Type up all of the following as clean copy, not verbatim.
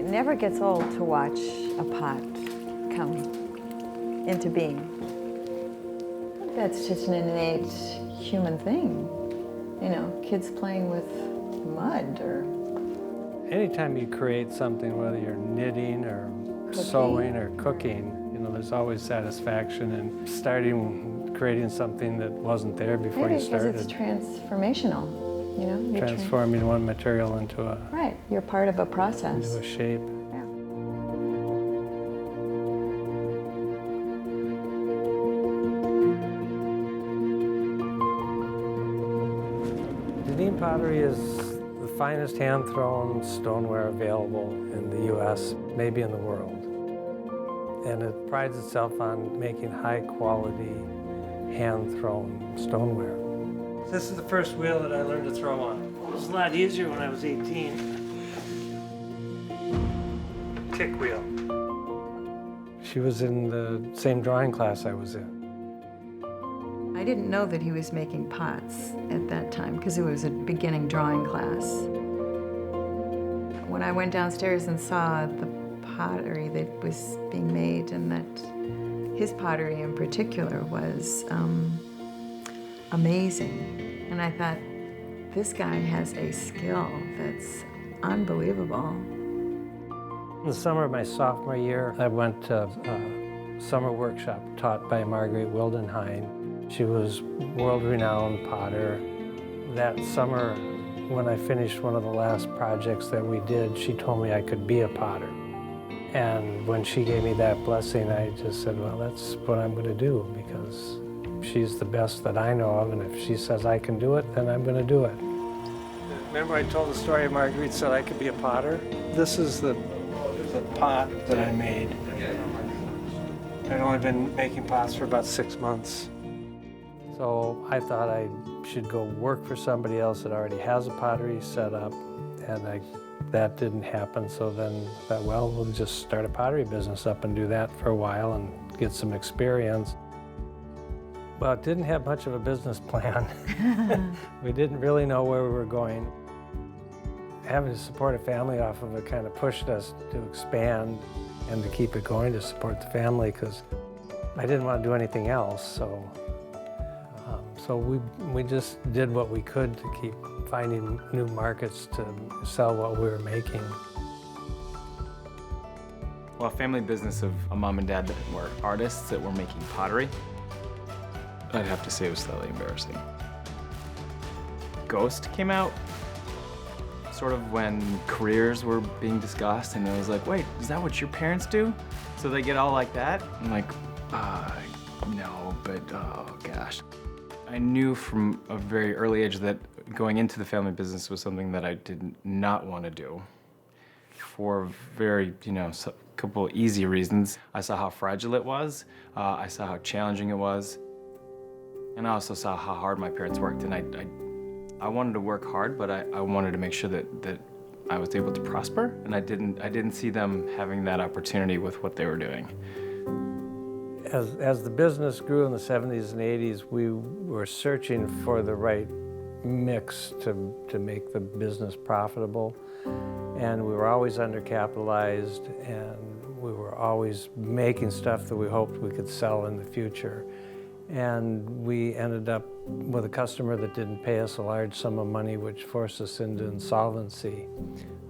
never gets old to watch a pot come into being. That's just an innate human thing. You know, kids playing with mud or... Anytime you create something, whether you're knitting or sewing or cooking, you know, there's always satisfaction in creating something that wasn't there before you started. Maybe because it's transformational. You know, you're transforming one material into a... Right, you're part of a process. Into a shape. Yeah. Deneen pottery is the finest hand-thrown stoneware available in the U.S., maybe in the world. And it prides itself on making high-quality, hand-thrown stoneware. This is the first wheel that I learned to throw on. It was a lot easier when I was 18. Tick wheel. She was in the same drawing class I was in. I didn't know that he was making pots at that time because it was a beginning drawing class. When I went downstairs and saw the pottery that was being made, and that his pottery in particular was amazing. And I thought, this guy has a skill that's unbelievable. In the summer of my sophomore year, I went to a summer workshop taught by Marguerite Wildenhain. She was world-renowned potter. That summer, when I finished one of the last projects that we did, she told me I could be a potter. And when she gave me that blessing, I just said, well, that's what I'm going to do, because she's the best that I know of, and if she says I can do it, then I'm going to do it. Remember I told the story of Marguerite said I could be a potter? This is the pot that I made. I'd only been making pots for about 6 months. So I thought I should go work for somebody else that already has a pottery set up, and that didn't happen. So then I thought, well, we'll just start a pottery business up and do that for a while and get some experience. Well, it didn't have much of a business plan. We didn't really know where we were going. Having to support a family off of it kind of pushed us to expand and to keep it going to support the family, because I didn't want to do anything else. So we just did what we could to keep finding new markets to sell what we were making. Well, a family business of a mom and dad that were artists that were making pottery, I'd have to say it was slightly embarrassing. Ghost came out sort of when careers were being discussed, and I was like, wait, is that what your parents do? So they get all like that? I'm like, no, but oh gosh. I knew from a very early age that going into the family business was something that I did not want to do for very, couple easy reasons. I saw how fragile it was, I saw how challenging it was, and I also saw how hard my parents worked, and I wanted to work hard, but I wanted to make sure that I was able to prosper, and I didn't see them having that opportunity with what they were doing. As the business grew in the 70s and 80s, we were searching for the right mix to make the business profitable, and we were always undercapitalized, and we were always making stuff that we hoped we could sell in the future. And we ended up with a customer that didn't pay us a large sum of money, which forced us into insolvency,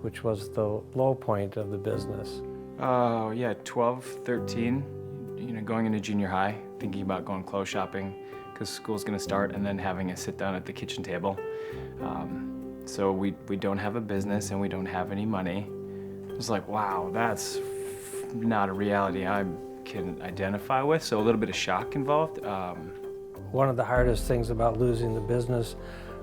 which was the low point of the business. Oh, yeah, 12, 13, going into junior high, thinking about going clothes shopping because school's gonna start, and then having a sit down at the kitchen table. So we don't have a business and we don't have any money. It was like, wow, that's not a reality I can identify with, so a little bit of shock involved. One of the hardest things about losing the business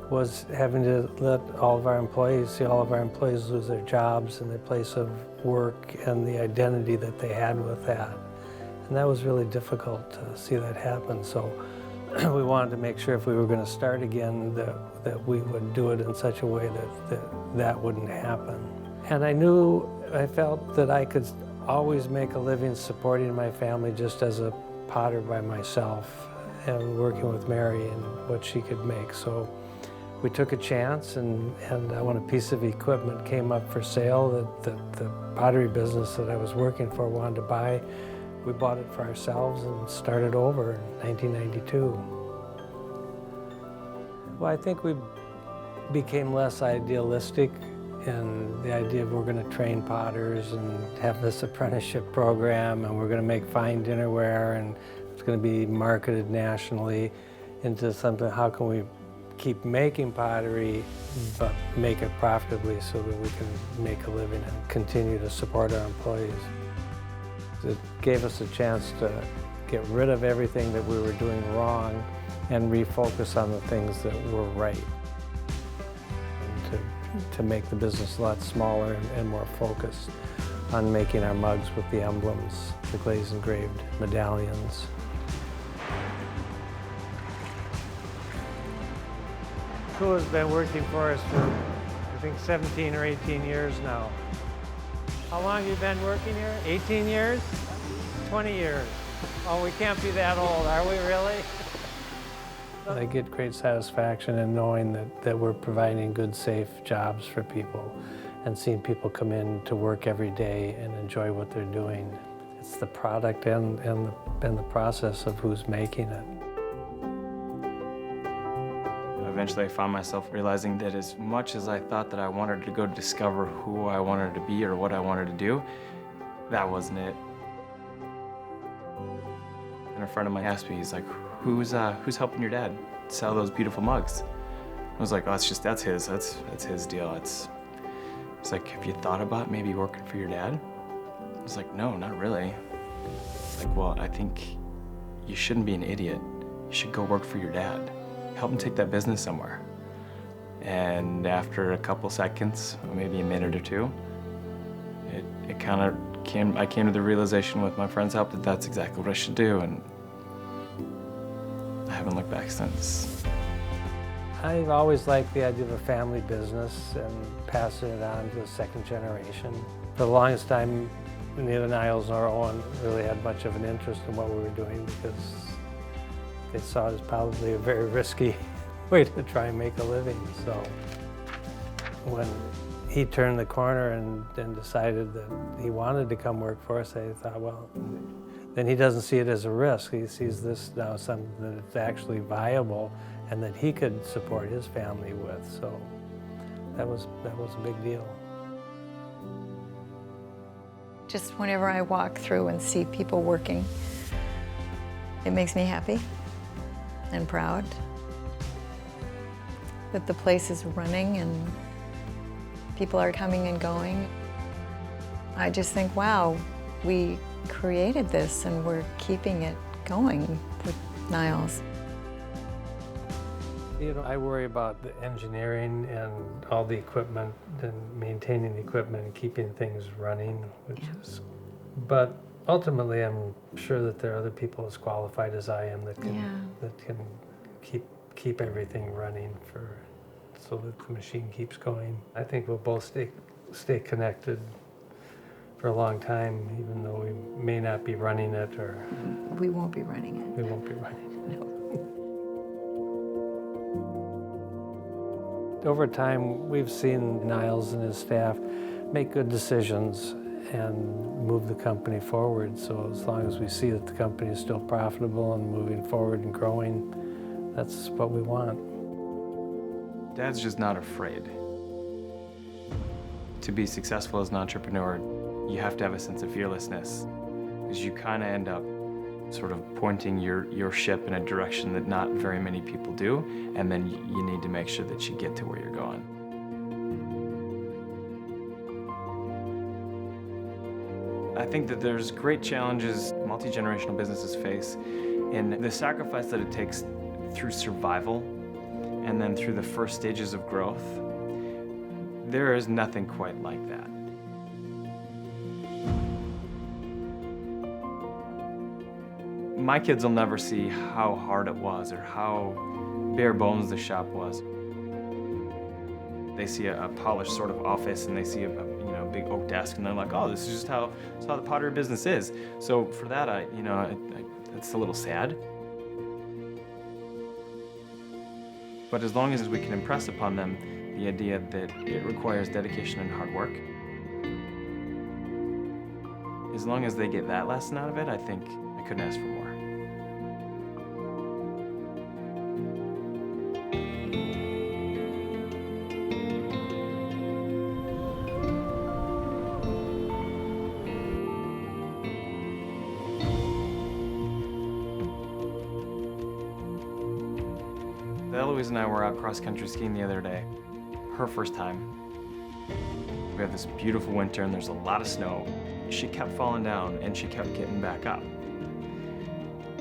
was having to let all of our employees lose their jobs and their place of work and the identity that they had with that. And that was really difficult to see that happen. So we wanted to make sure if we were going to start again that we would do it in such a way that wouldn't happen. And I felt that I could always make a living supporting my family just as a potter by myself and working with Mary and what she could make. So we took a chance, and when a piece of equipment came up for sale that the pottery business that I was working for wanted to buy, we bought it for ourselves and started over in 1992. Well, I think we became less idealistic in the idea of we're going to train potters and have this apprenticeship program, and we're going to make fine dinnerware, and it's going to be marketed nationally, into something, how can we keep making pottery but make it profitably so that we can make a living and continue to support our employees. It gave us a chance to get rid of everything that we were doing wrong and refocus on the things that were right, and to make the business a lot smaller and more focused on making our mugs with the emblems, the glaze engraved medallions. Crew has been working for us for, I think, 17 or 18 years now. How long have you been working here? 18 years? 20 years. Oh, we can't be that old, are we really? I get great satisfaction in knowing that we're providing good, safe jobs for people and seeing people come in to work every day and enjoy what they're doing. It's the product and the process of who's making it. Eventually I found myself realizing that as much as I thought that I wanted to go discover who I wanted to be or what I wanted to do, that wasn't it. And a friend of mine asked me, he's like, who's helping your dad sell those beautiful mugs? I was like, oh, that's his deal. It's like, have you thought about maybe working for your dad? I was like, no, not really. It's like, well, I think you shouldn't be an idiot. You should go work for your dad. Help him take that business somewhere. And after a couple seconds, maybe a minute or two, it kind of I came to the realization with my friend's help that that's exactly what I should do, and I haven't looked back since. I've always liked the idea of a family business and passing it on to the second generation. For the longest time, neither Niles nor Owen really had much of an interest in what we were doing because they saw it as probably a very risky way to try and make a living. So when he turned the corner and decided that he wanted to come work for us, I thought, well, then he doesn't see it as a risk. He sees this now as something that's actually viable and that he could support his family with. So that was a big deal. Just whenever I walk through and see people working, it makes me happy and proud that the place is running and people are coming and going. I just think, wow, we created this and we're keeping it going with Niles. You know, I worry about the engineering and all the equipment and maintaining the equipment and keeping things running, but ultimately I'm sure that there are other people as qualified as I am that can keep everything running so that the machine keeps going. I think we'll both stay connected for a long time, even though we may not be running it, or we won't be running it. We won't be running it. No. Over time, we've seen Niles and his staff make good decisions and move the company forward. So as long as we see that the company is still profitable and moving forward and growing, that's what we want. Dad's just not afraid. To be successful as an entrepreneur, you have to have a sense of fearlessness, because you kind of end up sort of pointing your ship in a direction that not very many people do, and then you need to make sure that you get to where you're going. I think that there's great challenges multi-generational businesses face in the sacrifice that it takes through survival and then through the first stages of growth. There is nothing quite like that. My kids will never see how hard it was or how bare bones the shop was. They see a polished sort of office and they see a big oak desk and they're like, oh, this is just how the pottery business is. So for that, it's a little sad. But as long as we can impress upon them the idea that it requires dedication and hard work, as long as they get that lesson out of it, I think I couldn't ask for more. Eloise and I were out cross-country skiing the other day. Her first time. We have this beautiful winter and there's a lot of snow. She kept falling down and she kept getting back up.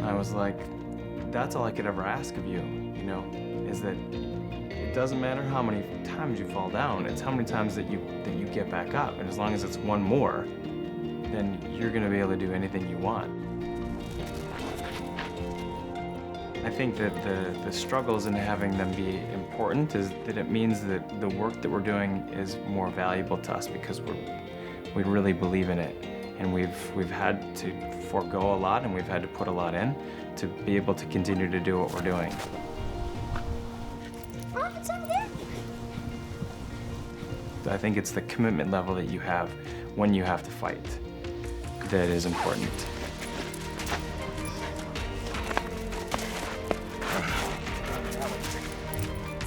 I was like, that's all I could ever ask of you, you know, is that it doesn't matter how many times you fall down, it's how many times that you get back up. And as long as it's one more, then you're gonna be able to do anything you want. I think that the struggles in having them be important is that it means that the work that we're doing is more valuable to us because we really believe in it. And we've had to forego a lot and we've had to put a lot in to be able to continue to do what we're doing. Oh, it's over there. I think it's the commitment level that you have when you have to fight that is important.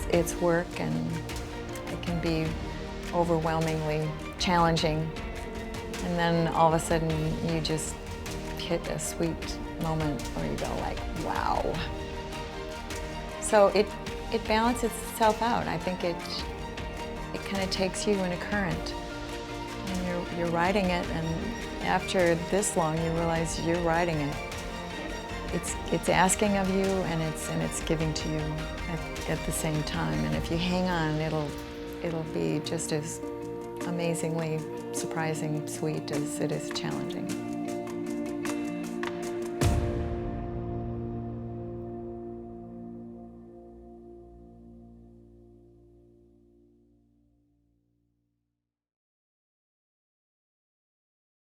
It's work and it can be overwhelmingly challenging. And then all of a sudden you just hit a sweet moment where you go like, wow. So it balances itself out. I think it kind of takes you in a current. And you're riding it, and after this long you realize you're riding it. It's asking of you and it's giving to you at the same time. And if you hang on, it'll be just as amazingly surprising, sweet as it is challenging.